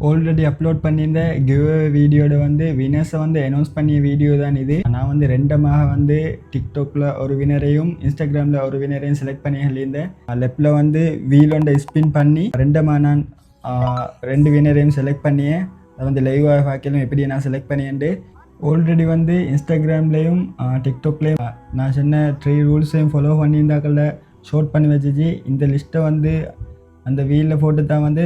Already upload பண்ணியிருந்த giveaway வீடியோட வந்து வினர்ஸை வந்து அனௌன்ஸ் பண்ணிய வீடியோ தான் இது. நான் வந்து ரெண்டமாக வந்து டிக்டாக்ல ஒரு வினரையும் இன்ஸ்டாகிராமில் ஒரு வினரையும் செலக்ட் பண்ணி சொல்லியிருந்தேன். லெஃப்டில் வந்து வீலோண்ட ஸ்பின் பண்ணி ரெண்டமாக நான் 2 வினரையும் செலக்ட் பண்ணியேன். அதை வந்து லைவாக பார்க்கலாம் எப்படி நான் செலக்ட் பண்ணியேன்ட்டு. ஆல்ரெடி வந்து இன்ஸ்டாகிராம்லேயும் டிக்டாக்லேயும் நான் சொன்ன 3 ரூல்ஸையும் ஃபாலோ பண்ணியிருந்தாக்கள்ல ஷோட் பண்ணி வச்சிச்சு. இந்த லிஸ்ட்டை வந்து அந்த வீலில் போட்டு தான் வந்து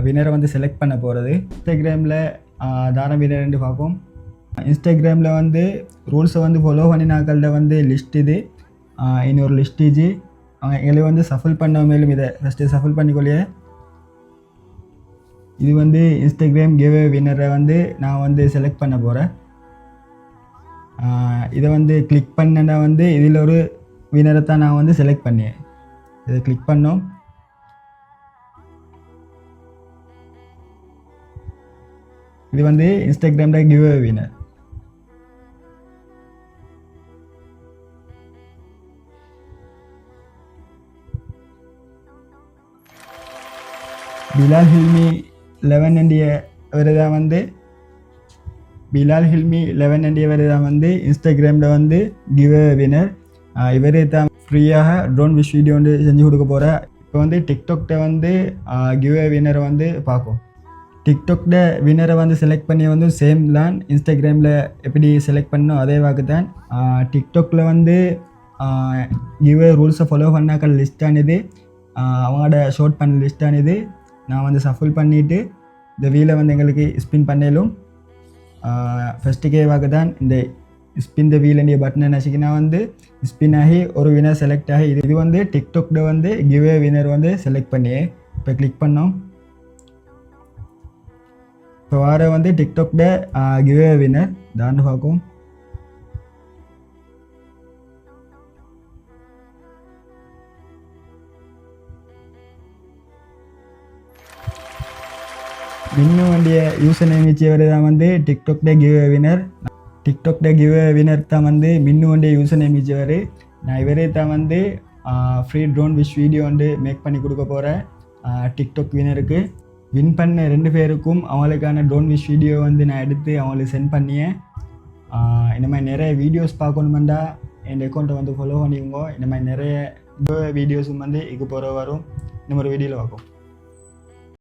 வினரை வந்து செலக்ட் பண்ண போகிறது. இன்ஸ்டாகிராமில் தான வினர்ன்னு பார்ப்போம். இன்ஸ்டாகிராமில் வந்து ரூல்ஸை வந்து ஃபாலோ பண்ணினாக்கள்ட வந்து லிஸ்ட் இது. இன்னொரு லிஸ்ட் இது எங்களுக்கு வந்து சஃபில் பண்ண மேலும் இதை ஃபஸ்ட்டு சஃபில் பண்ணிக்கொள்ளியே. இது வந்து இன்ஸ்டாகிராம் கிவ்அவே வினரை வந்து நான் வந்து செலக்ட் பண்ண போகிறேன். இதை வந்து கிளிக் பண்ணேன்னா வந்து இதில் ஒரு வினரை தான் நான் வந்து செலக்ட் பண்ணேன். இதை கிளிக் பண்ணோம். இது வந்து இன்ஸ்டாகிராம்ல கிவ்அவே வினர். பிலால் ஹில்மி 11 என்டியவர் தான் வந்து வந்து இன்ஸ்டாகிராமில் வந்து கிவ்அவே வினர். இவரே தான் ஃப்ரீயாக ட்ரோன் விஷ் வீடியோ வந்து செஞ்சு கொடுக்க போகிறேன். இப்போ வந்து டிக்டாக்ட வந்து கிவ்அவே வினரை வந்து பார்ப்போம். டிக்டாக்ட வினரை வந்து செலக்ட் பண்ணி வந்து சேம் தான் இன்ஸ்டாகிராமில் எப்படி செலக்ட் பண்ணணும் அதே வாக்கு தான். டிக்டாக்ல வந்து கிவ்அவே ரூல்ஸை ஃபாலோ பண்ணாக்கள் லிஸ்டானது அவங்களோட ஷோட் பண்ண லிஸ்டானது நான் வந்து சஃபில் பண்ணிவிட்டு இந்த வீலை வந்து எங்களுக்கு ஸ்பின் பண்ணலும். ஃபஸ்ட்டுக்கே வாக்கு தான் இந்த ஸ்பின் த வீல் என்ற பட்டனை நசிக்கினா வந்து ஸ்பின் ஆகி ஒரு வினர் செலக்ட் ஆகி இது வந்து டிக்டாக்ட வந்து கிவ்அவே வினர் வந்து செலக்ட் பண்ணி இப்போ கிளிக் பண்ணோம். இப்போ வர வந்து டிக்டாக்ட கிவ்அவே வினர் தான் பார்க்கும். இன்னும் வேண்டிய யூசர் நேம் வச்சவர் தான் வந்து டிக்டாக்ட கிவ்அவே வினர். டிக்டாக்ட கிவ்அவே வினர் தான் வந்து மின்னு வேண்டிய யூசர் நேம் வச்சவர். நான் இவரே தான் வந்து ஃப்ரீ ட்ரோன் விஷ் வீடியோ வந்து மேக் பண்ணி கொடுக்க போகிறேன். டிக்டாக் வினருக்கு வின் பண்ண 2 பேருக்கும் அவங்களுக்கான ட்ரோன் விஷ் வீடியோ வந்து நான் எடுத்து அவங்களுக்கு சென்ட் பண்ணியேன். இந்த மாதிரி நிறைய வீடியோஸ் பார்க்கணுமெண்டா என் அக்கௌண்ட்டை வந்து ஃபாலோ பண்ணிக்கோங்க. இந்த மாதிரி நிறைய வீடியோஸும் வந்து இது போகிற வரும். இன்னும் ஒரு வீடியோவில் பார்ப்போம்.